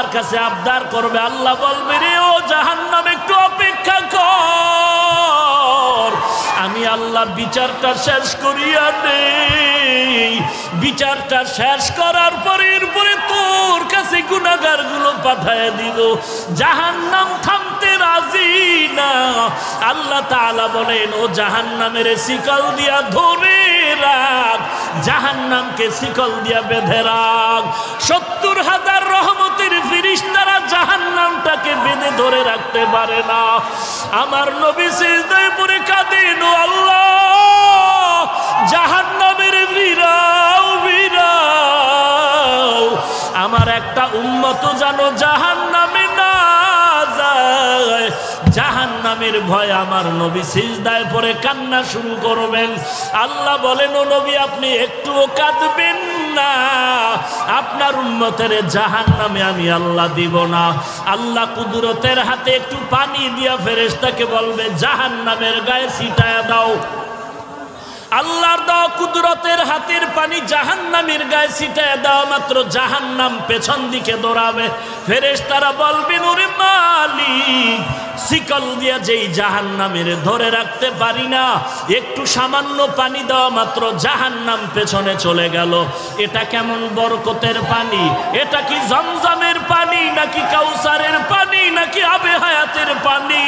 আল্লাহর কাছে আবদার করবে, আল্লাহ বলবে, রে ও জাহান্নাম একটু অপেক্ষা কর, আমি আল্লাহ বিচারটা শেষ করিয়া নেই। বিচারটা শেষ করার পরে এরপরে তোর কাছে গুনাহগার গুলো পাঠায় দিব। জাহান্নাম থামতে রাজি না। আল্লাহ তাআলা বলেন, ও জাহান্নামের শিকল দিয়া ধরে রাখ, জাহান্নামকে শিকল দিয়া বেঁধে রাখ। ৭০,০০০ রহমতের ফেরেশতারা জাহান্নামটাকে বেঁধে ধরে রাখতে পারে না। আমার নবী সিজদায় পড়ে কাঁদেন, ও আল্লাহ, জাহান্নামের ভিড়াও ভিড়াও, আমার একটা উম্মত যেন জাহান্নামে না যায়। জাহান্নামের ভয় আমার নবী সিজদায় পড়ে কান্না শুরু করবেন। আল্লাহ বলেন, ও নবী, আপনি একটুও কাঁদবেন না, আপনার উম্মতের জাহান্নামে আমি আল্লাহ দিব না। আল্লাহ কুদরতের হাতে একটু পানি দিয়া ফেরেশতাকে বলবে, জাহান্নামের গায়ে ছিটায়া দাও। আল্লাহর দেওয়া কুদরতের হাতের পানি জাহান্নামের গায়ে ছিটায় দেওয়া মাত্র জাহান্নাম পেছন দিকে দৌড়াবে। ফেরেশতারা বলবেন, ওরে মালিক, শিকল দিয়া যেই জাহান্নামের ধরে রাখতে পারি না, একটু সামান্য পানি দেওয়া মাত্র জাহান্নাম পেছনে চলে গেল। এটা কেমন বরকতের পানি? এটা কি জমজমের পানি, নাকি কাউসারের পানি, নাকি আবে হায়াতের পানি?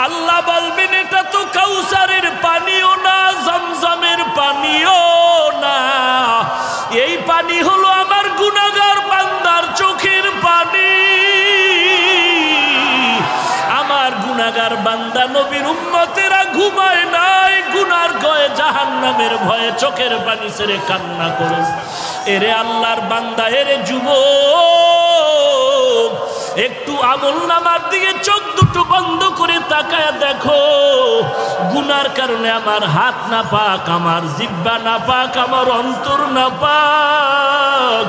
আল্লাহ বলবেন, এটা তো কাউসারের পানিও না, জমজমের পানিও না, এই পানি হলো আমার গুনাহগার বান্দার চোখের পানি। আমার গুনাহগার বান্দা নবীর উম্মতেরা ঘুমায় নাই, গুনার ভয়ে, জাহান্নামের ভয়ে চোখের পানি ছেড়ে কান্না করে। এরে আল্লাহর বান্দা, এরে যুবক, একটু আমলনামার দিকে চোখ দুটো বন্ধ করে তাকায় দেখো। গুনার কারণে আমার হাত না পাক, আমার জিহ্বা না পাক, আমার অন্তর না পাক।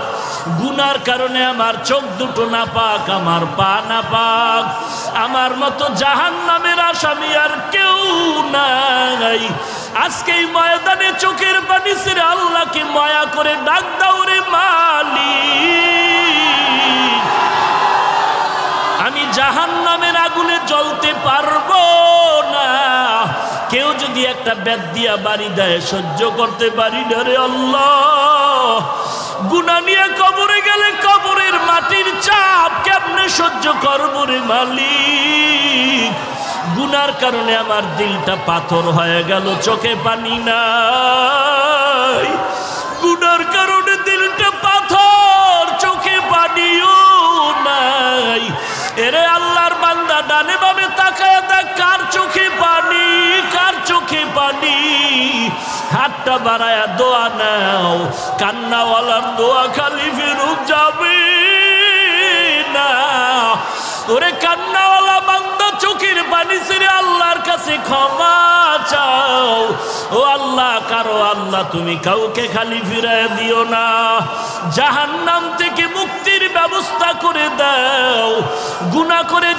গুনার কারণে আমার চোখ দুটো না পাক, আমার পা না পাক। আমার মতো জাহান্নামের আসামি আর কেউ নাই। আজকে এই ময়দানে চোখের পানি ছেড়ে আল্লাহকে মায়া করে ডাক দাও, রে মালিক, আমি জাহান্নামের আগুনে জ্বলতে পারবো না। কেউ যদি একটা বেত দিয়া বাড়ি দেয়, সহ্য করতে পারি না রে আল্লাহ। গুনাহ নিয়ে কবরে গেলে কবরের মাটির চাপ কেমনে সহ্য করবো রে মালিক। গুনার কারণে আমার দিলটা পাথর হয়ে গেল, চোখে পানি নাই। গুনার কারণে দিলটা পাথর, চোখে পানিও নাই। এরে আল্লাহর বান্দা, ডানে বামে তাকায় দেখ, কার চোখে পানি, কার চোখে পানি। হাতটা বাড়ায়া দোয়া নাও, কান্নাওয়ালার দোয়া খালি ফেরত যাবে না। ওরে কান্নাওয়ালা বান্দা, চোখের পানি ছেড়ে আল্লাহর কাছে ক্ষমা চাও। ও আল্লাহ, কারো আল্লাহ তুমি কাউকে খালি ফিরায় দিও না। জাহান্নাম থেকে মুক্তির ব্যবস্থা করে দাও। গুনাহ করে